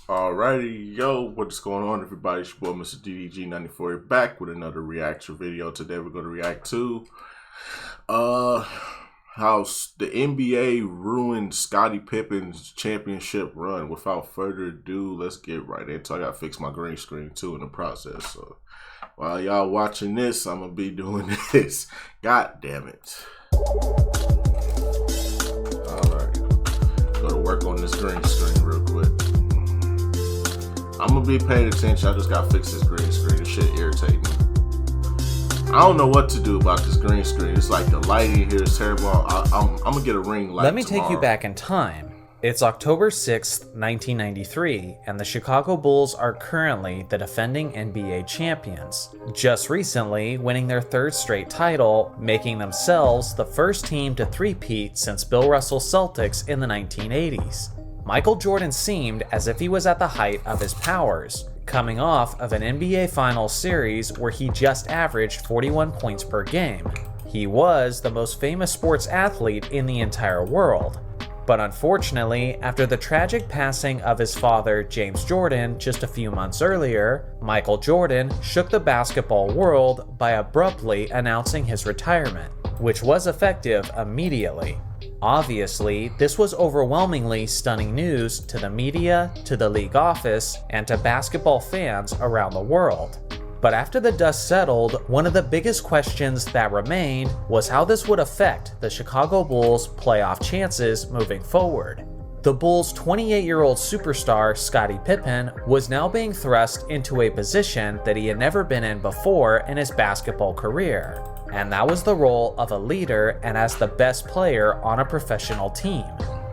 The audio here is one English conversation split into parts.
Alrighty, yo, what's going on, everybody? It's your boy, Mr. DDG94, back with another reaction video. Today, we're going to react to how the NBA ruined Scottie Pippen's championship run. Without further ado, let's get right into it. I got to fix my green screen too in the process. So while y'all watching this, I'm gonna be doing this. God damn it! All right, go to work on this green screen real quick. I'm gonna be paying attention. I just gotta fix this green screen. This shit irritating me. I don't know what to do about this green screen. It's like the lighting here is terrible. I'm gonna get a ring light. Let me take you back in time. It's October 6th, 1993, and the Chicago Bulls are currently the defending NBA champions, just recently winning their third straight title, making themselves the first team to three-peat since Bill Russell's Celtics in the 1980s. Michael Jordan seemed as if he was at the height of his powers, coming off of an NBA Finals series where he just averaged 41 points per game. He was the most famous sports athlete in the entire world. But unfortunately, after the tragic passing of his father, James Jordan, just a few months earlier, Michael Jordan shook the basketball world by abruptly announcing his retirement, which was effective immediately. Obviously, this was overwhelmingly stunning news to the media, to the league office, and to basketball fans around the world. But after the dust settled, one of the biggest questions that remained was how this would affect the Chicago Bulls' playoff chances moving forward. The Bulls' 28-year-old superstar, Scottie Pippen, was now being thrust into a position that he had never been in before in his basketball career. And that was the role of a leader and as the best player on a professional team.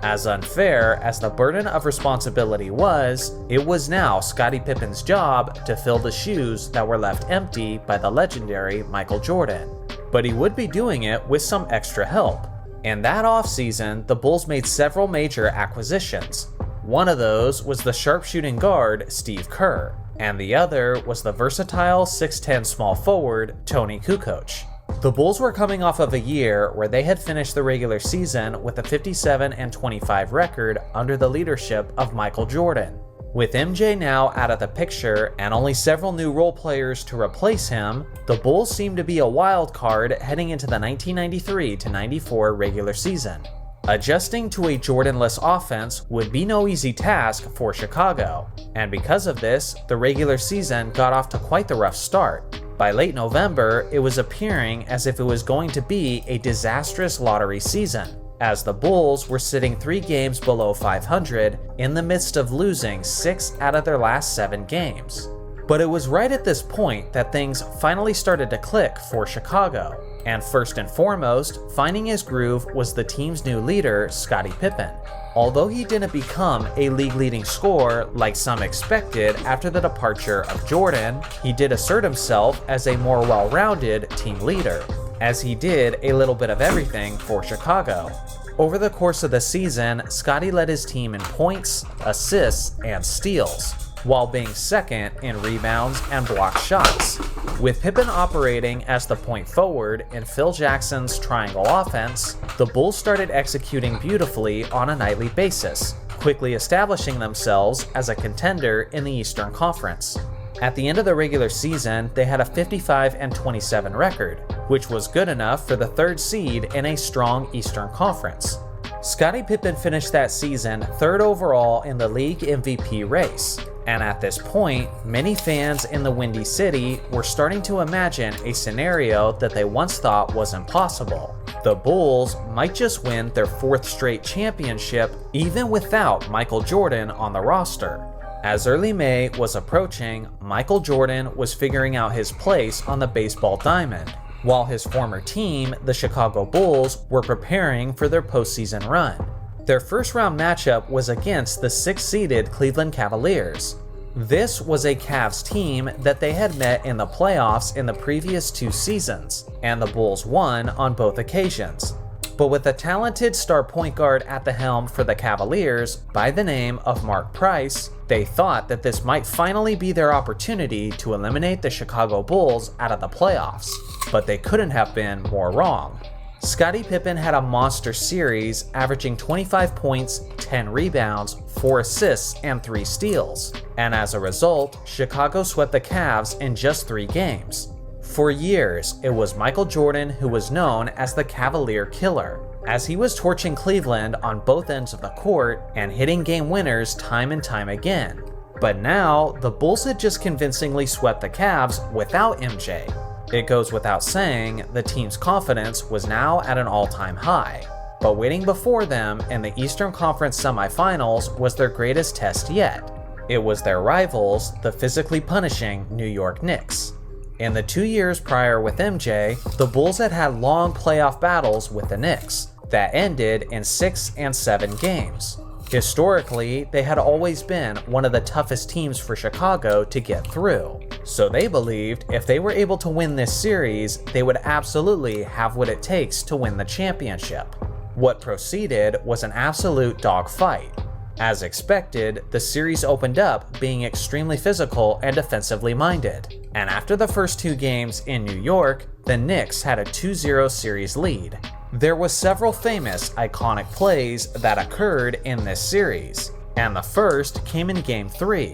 As unfair as the burden of responsibility was, it was now Scottie Pippen's job to fill the shoes that were left empty by the legendary Michael Jordan. But he would be doing it with some extra help. And that offseason, the Bulls made several major acquisitions. One of those was the sharpshooting guard Steve Kerr, and the other was the versatile 6'10" small forward Tony Kukoc. The Bulls were coming off of a year where they had finished the regular season with a 57-25 record under the leadership of Michael Jordan. With MJ now out of the picture and only several new role players to replace him, the Bulls seemed to be a wild card heading into the 1993-94 regular season. Adjusting to a Jordan-less offense would be no easy task for Chicago, and because of this, the regular season got off to quite the rough start. By late November, it was appearing as if it was going to be a disastrous lottery season, as the Bulls were sitting 3 games below 500 in the midst of losing 6 out of their last 7 games. But it was right at this point that things finally started to click for Chicago, and first and foremost, finding his groove was the team's new leader, Scottie Pippen. Although he didn't become a league-leading scorer like some expected after the departure of Jordan, he did assert himself as a more well-rounded team leader, as he did a little bit of everything for Chicago. Over the course of the season, Scottie led his team in points, assists, and steals, while being second in rebounds and blocked shots. With Pippen operating as the point forward in Phil Jackson's triangle offense, the Bulls started executing beautifully on a nightly basis, quickly establishing themselves as a contender in the Eastern Conference. At the end of the regular season, they had a 55-27 record, which was good enough for the 3rd seed in a strong Eastern Conference. Scottie Pippen finished that season 3rd overall in the league MVP race, and at this point, many fans in the Windy City were starting to imagine a scenario that they once thought was impossible. The Bulls might just win their 4th straight championship even without Michael Jordan on the roster. As early May was approaching, Michael Jordan was figuring out his place on the baseball diamond, while his former team, the Chicago Bulls, were preparing for their postseason run. Their first round matchup was against the 6th-seeded Cleveland Cavaliers. This was a Cavs team that they had met in the playoffs in the previous 2 seasons, and the Bulls won on both occasions. But with a talented star point guard at the helm for the Cavaliers by the name of Mark Price, they thought that this might finally be their opportunity to eliminate the Chicago Bulls out of the playoffs, but they couldn't have been more wrong. Scottie Pippen had a monster series, averaging 25 points, 10 rebounds, 4 assists, and 3 steals. And as a result, Chicago swept the Cavs in just 3 games. For years, it was Michael Jordan who was known as the Cavalier Killer, as he was torching Cleveland on both ends of the court and hitting game winners time and time again. But now, the Bulls had just convincingly swept the Cavs without MJ. It goes without saying, the team's confidence was now at an all-time high. But waiting before them in the Eastern Conference semifinals was their greatest test yet. It was their rivals, the physically punishing New York Knicks. In the 2 years prior with MJ, the Bulls had had long playoff battles with the Knicks that ended in 6 and 7 games. Historically, they had always been one of the toughest teams for Chicago to get through, so they believed if they were able to win this series, they would absolutely have what it takes to win the championship. What proceeded was an absolute dogfight. As expected, the series opened up being extremely physical and defensively minded, and after the first 2 games in New York, the Knicks had a 2-0 series lead. There was several famous, iconic plays that occurred in this series, and the first came in Game 3.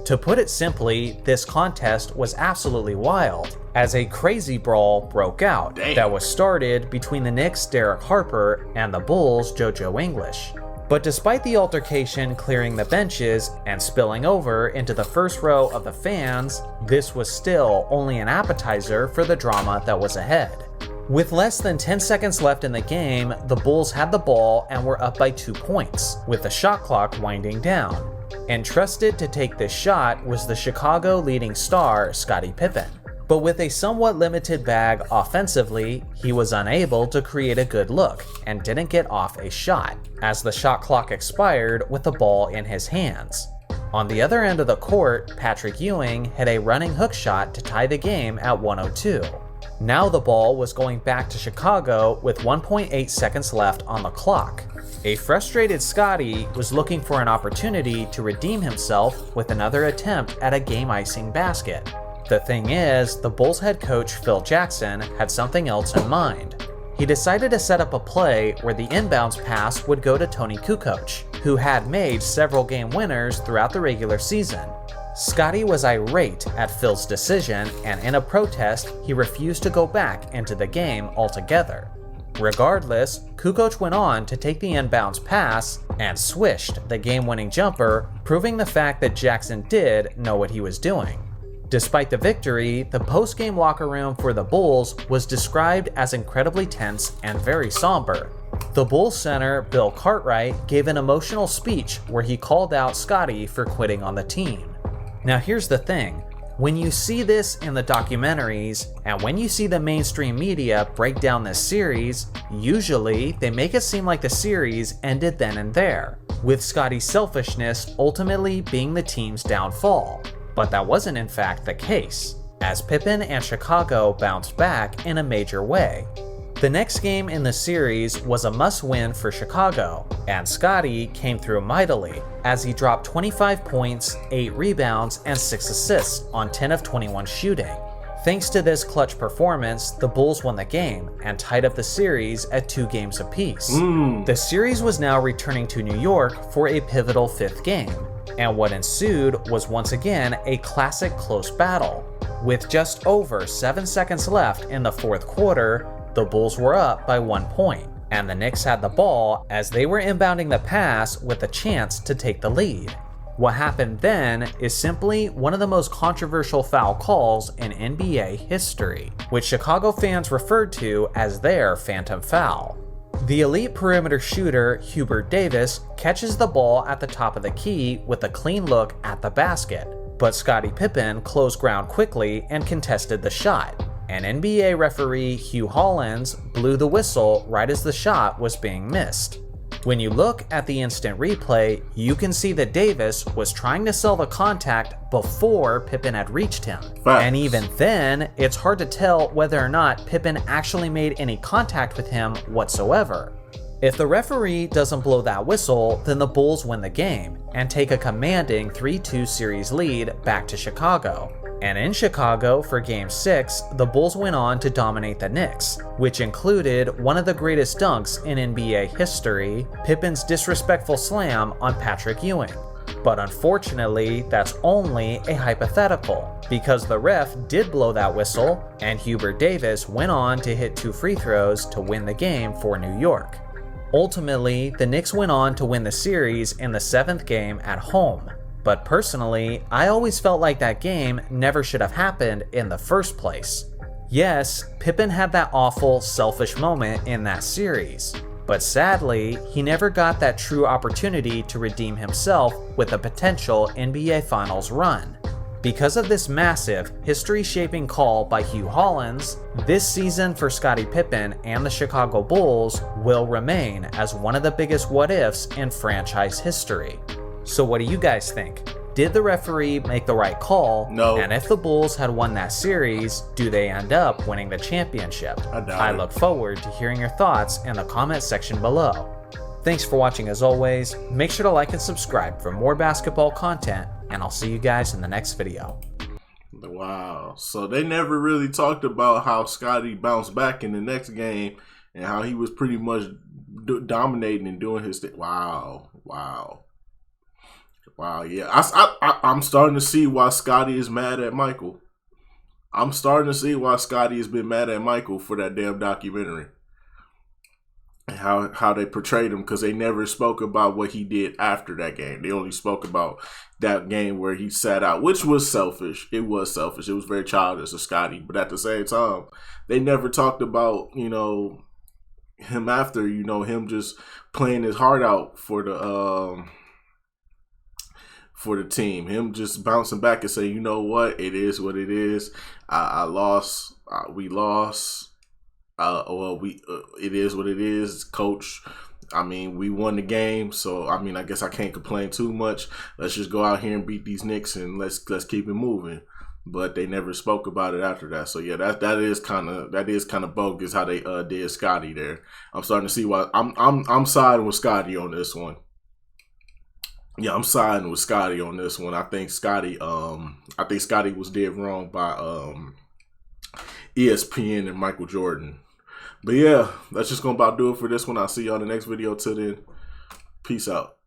To put it simply, this contest was absolutely wild, as a crazy brawl broke out that was started between the Knicks' Derek Harper and the Bulls' JoJo English. But despite the altercation clearing the benches and spilling over into the first row of the fans, this was still only an appetizer for the drama that was ahead. With less than 10 seconds left in the game, the Bulls had the ball and were up by 2 points, with the shot clock winding down. Entrusted to take this shot was the Chicago leading star, Scottie Pippen. But with a somewhat limited bag offensively, he was unable to create a good look and didn't get off a shot, as the shot clock expired with the ball in his hands. On the other end of the court, Patrick Ewing hit a running hook shot to tie the game at 102. Now the ball was going back to Chicago with 1.8 seconds left on the clock. A frustrated Scottie was looking for an opportunity to redeem himself with another attempt at a game-icing basket. The thing is, the Bulls head coach Phil Jackson had something else in mind. He decided to set up a play where the inbounds pass would go to Tony Kukoc, who had made several game winners throughout the regular season. Scottie was irate at Phil's decision, and in a protest, he refused to go back into the game altogether. Regardless, Kukoc went on to take the inbounds pass and swished the game-winning jumper, proving the fact that Jackson did know what he was doing. Despite the victory, the post-game locker room for the Bulls was described as incredibly tense and very somber. The Bulls center, Bill Cartwright, gave an emotional speech where he called out Scottie for quitting on the team. Now here's the thing, when you see this in the documentaries, and when you see the mainstream media break down this series, usually they make it seem like the series ended then and there, with Scottie's selfishness ultimately being the team's downfall. But that wasn't in fact the case, as Pippen and Chicago bounced back in a major way. The next game in the series was a must-win for Chicago, and Scottie came through mightily as he dropped 25 points, 8 rebounds, and 6 assists on 10 of 21 shooting. Thanks to this clutch performance, the Bulls won the game and tied up the series at 2 games apiece. The series was now returning to New York for a pivotal 5th game, and what ensued was once again a classic close battle. With just over 7 seconds left in the 4th quarter, the Bulls were up by 1 point, and the Knicks had the ball as they were inbounding the pass with a chance to take the lead. What happened then is simply one of the most controversial foul calls in NBA history, which Chicago fans referred to as their phantom foul. The elite perimeter shooter Hubert Davis catches the ball at the top of the key with a clean look at the basket, but Scottie Pippen closed ground quickly and contested the shot. And NBA referee Hugh Hollins blew the whistle right as the shot was being missed. When you look at the instant replay, you can see that Davis was trying to sell the contact before Pippen had reached him. And even then, it's hard to tell whether or not Pippen actually made any contact with him whatsoever. If the referee doesn't blow that whistle, then the Bulls win the game and take a commanding 3-2 series lead back to Chicago. And in Chicago for Game 6, the Bulls went on to dominate the Knicks, which included one of the greatest dunks in NBA history, Pippen's disrespectful slam on Patrick Ewing. But unfortunately, that's only a hypothetical, because the ref did blow that whistle, and Hubert Davis went on to hit 2 free throws to win the game for New York. Ultimately, the Knicks went on to win the series in the 7th game at home. But personally, I always felt like that game never should have happened in the first place. Yes, Pippen had that awful, selfish moment in that series, but sadly, he never got that true opportunity to redeem himself with a potential NBA Finals run. Because of this massive, history-shaping call by Hugh Hollins, this season for Scottie Pippen and the Chicago Bulls will remain as one of the biggest what-ifs in franchise history. So what do you guys think? Did the referee make the right call? No. And if the Bulls had won that series, do they end up winning the championship? I look forward to hearing your thoughts in the comment section below. Thanks for watching as always. Make sure to like and subscribe for more basketball content, and I'll see you guys in the next video. Wow. So they never really talked about how Scottie bounced back in the next game and how he was pretty much dominating and doing his thing. Wow. Yeah. I'm starting to see why Scottie is mad at Michael. I'm starting to see why Scottie has been mad at Michael for that damn documentary. And how they portrayed him, because they never spoke about what he did after that game. They only spoke about that game where he sat out, which was selfish. It was selfish. It was very childish of Scottie. But at the same time, they never talked about, him after, him just playing his heart out for the team. Him just bouncing back and saying, you know what, it is what it is. I lost. We lost. It is what it is, coach. I mean, we won the game, so I guess I can't complain too much. Let's just go out here and beat these Knicks, and let's keep it moving. But they never spoke about it after that. So yeah, that is kind of bogus how they did Scottie there. I'm starting to see why I'm siding with Scottie on this one. Yeah, I'm siding with Scottie on this one. I think Scottie was dead wrong by ESPN and Michael Jordan. But yeah, that's just gonna about do it for this one. I'll see y'all in the next video. Till then, peace out.